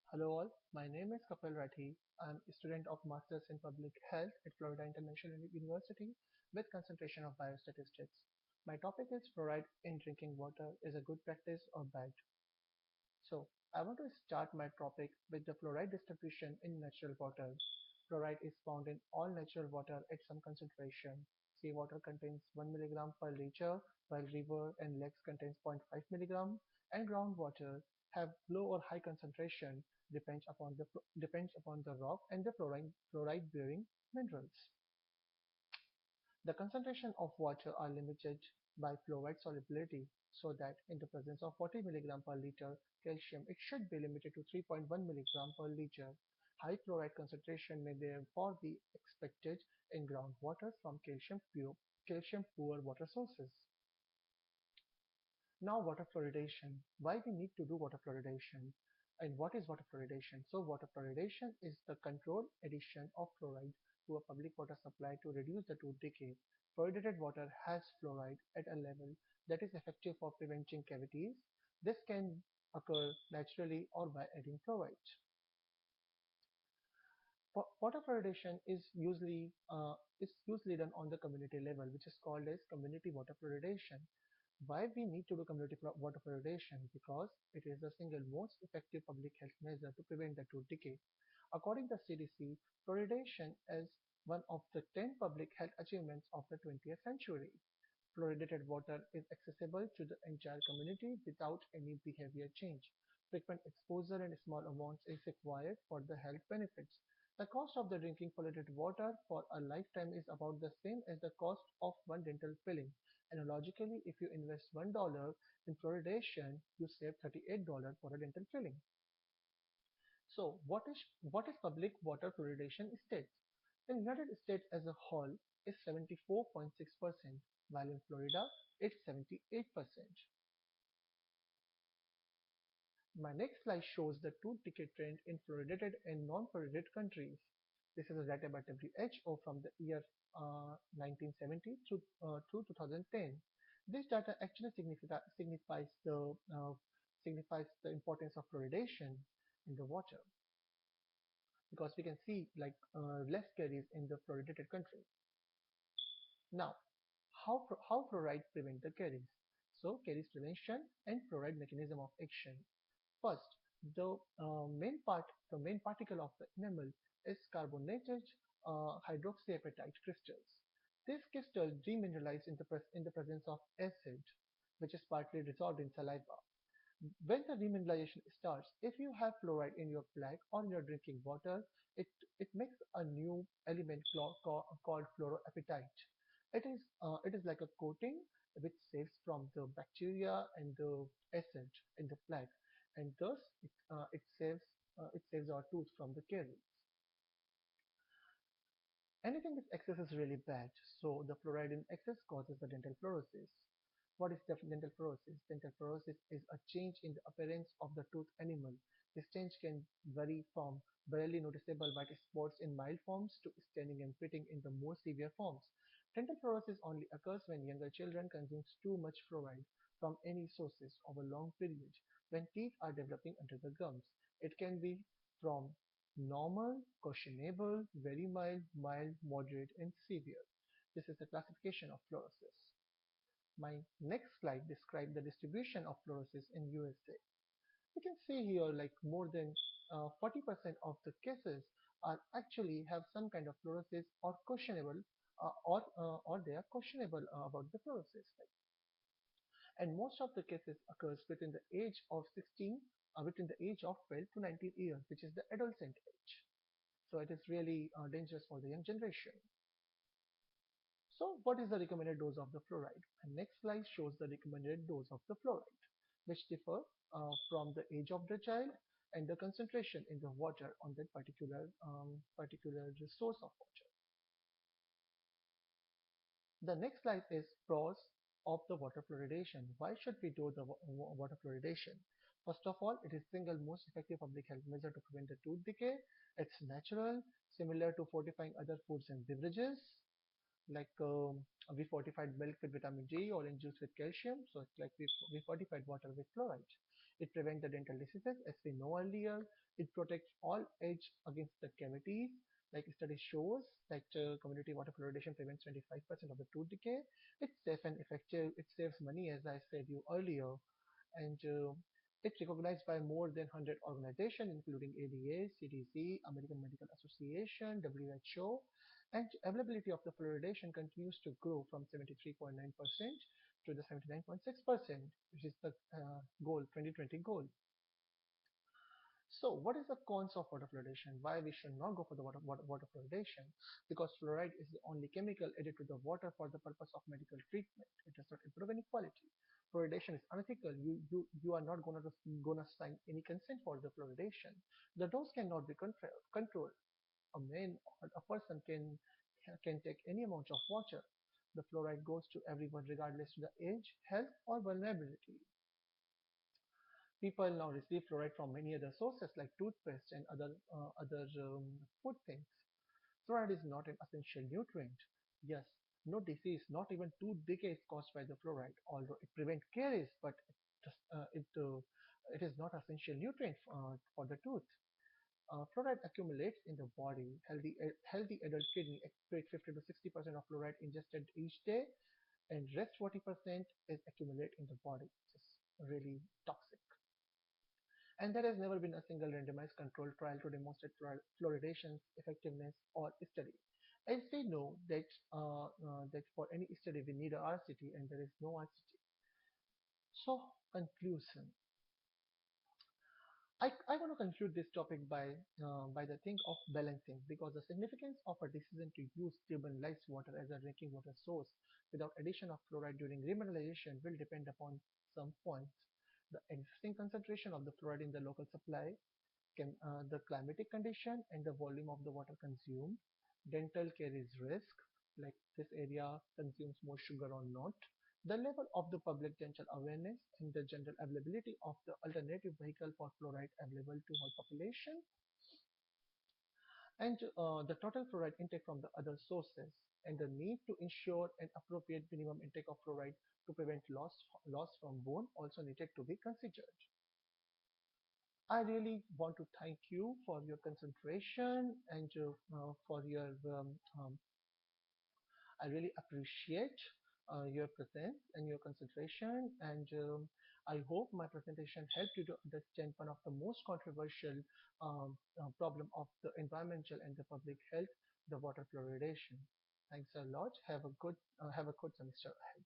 Hello all, my name is Rathi. I'm a student of Masters in Public Health at Florida International University with concentration of biostatistics. My topic is fluoride in drinking water is a good practice or bad. So, I want to start my topic with the fluoride distribution in natural water. Fluoride is found in all natural water at some concentration. Seawater contains 1 milligram per liter, while river and lakes contains 0.5 milligram, and groundwater have low or high concentration depends upon the rock and the fluoride bearing minerals. The concentration of water are limited by fluoride solubility, so that in the presence of 40 milligram per liter calcium it should be limited to 3.1 milligram per liter. High fluoride concentration may therefore be expected in groundwater from calcium poor water sources. Now water fluoridation. Why we need to do water fluoridation? And what is water fluoridation? So water fluoridation is the controlled addition of fluoride to a public water supply to reduce the tooth decay. Fluoridated water has fluoride at a level that is effective for preventing cavities. This can occur naturally or by adding fluoride. Water fluoridation is usually done on the community level, which is called as community water fluoridation. Why we need to do community water fluoridation? Because it is the single most effective public health measure to prevent the tooth decay. According to CDC, fluoridation is one of the 10 public health achievements of the 20th century. Fluoridated water is accessible to the entire community without any behavior change. Frequent exposure in small amounts is required for the health benefits. The cost of the drinking fluoridated water for a lifetime is about the same as the cost of one dental filling. Analogically, if you invest $1 in fluoridation, you save $38 for a dental filling. So what is public water fluoridation states? In United States as a whole is 74.6%, while in Florida it's 78%. My next slide shows the tooth decay trend in fluoridated and non-fluoridated countries. This is data by WHO from the year 1970 to 2010. This data actually signifies the importance of fluoridation in the water, because we can see like less caries in the fluoridated country. Now, how fluoride prevent the caries? So, caries prevention and fluoride mechanism of action. First, the main particle of the enamel is carbonated hydroxyapatite crystals. These crystals demineralize in the presence of acid, which is partly dissolved in saliva. When the remineralization starts, if you have fluoride in your plaque or in your drinking water, it, it makes a new element called fluoroapatite. It is like a coating which saves from the bacteria and the acid in the plaque, and thus it saves our tooth from the caries. Anything with excess is really bad, so the fluoride in excess causes the dental fluorosis. What is dental fluorosis? Dental fluorosis is a change in the appearance of the tooth enamel. This change can vary from barely noticeable white spots in mild forms to staining and pitting in the more severe forms. Dental fluorosis only occurs when younger children consume too much fluoride from any sources over long periods, when teeth are developing under the gums. It can be from normal, questionable, very mild, mild, moderate, and severe. This is the classification of fluorosis. My next slide describes the distribution of fluorosis in USA. You can see here like more than 40% of the cases are actually have some kind of fluorosis or questionable or they are questionable about the fluorosis. And most of the cases occurs within the age of 16 within the age of 12 to 19 years, which is the adolescent age. So it is really dangerous for the young generation. So what is the recommended dose of the fluoride? And next slide shows the recommended dose of the fluoride, which differ from the age of the child and the concentration in the water on that particular source of water. The next slide is pros of the water fluoridation. Why should we do the water fluoridation? First of all, it is single most effective public health measure to prevent the tooth decay. It's natural, similar to fortifying other foods and beverages, like we fortified milk with vitamin D, orange juice with calcium. So it's like we fortified water with fluoride. It prevents the dental diseases, as we know earlier. It protects all edge against the cavities. Like study shows that community water fluoridation prevents 25% of the tooth decay. It's safe and effective. It saves money, as I said you earlier, and it's recognized by more than 100 organizations, including ADA, CDC, American Medical Association, WHO, and availability of the fluoridation continues to grow from 73.9% to the 79.6%, which is the goal, 2020 goal. So, what is the cons of water fluoridation? Why we should not go for the water fluoridation? Because fluoride is the only chemical added to the water for the purpose of medical treatment. It does not improve any quality. Fluoridation is unethical. You are not gonna sign any consent for the fluoridation. The dose cannot be controlled. A man or a person can take any amount of water. The fluoride goes to everyone regardless of the age, health, or vulnerability. People now receive fluoride from many other sources like toothpaste and other food things. Fluoride is not an essential nutrient. Yes, no disease, not even tooth decay is caused by the fluoride, although it prevents caries, but it is not essential nutrient for the tooth. Fluoride accumulates in the body. Healthy adult kidney excrete 50 to 60% of fluoride ingested each day, and rest 40% is accumulate in the body, which is really toxic. And there has never been a single randomized controlled trial to demonstrate fluoridation's effectiveness or study. As we know that for any study we need a RCT and there is no RCT. So conclusion. I want to conclude this topic by the thing of balancing, because the significance of a decision to use stabilized water as a drinking water source without addition of fluoride during remineralization will depend upon some points: the existing concentration of the fluoride in the local supply, the climatic condition and the volume of the water consumed, dental caries risk, like this area consumes more sugar or not, the level of the public dental awareness, and the general availability of the alternative vehicle for fluoride available to all population, and the total fluoride intake from the other sources, and the need to ensure an appropriate minimum intake of fluoride to prevent loss from bone also needed to be considered. I really want to thank you for your concentration and for your. I really appreciate your presence and your concentration, and I hope my presentation helped you to understand one of the most controversial problem of the environmental and the public health, the water fluoridation. Thanks a lot. Have a good semester ahead.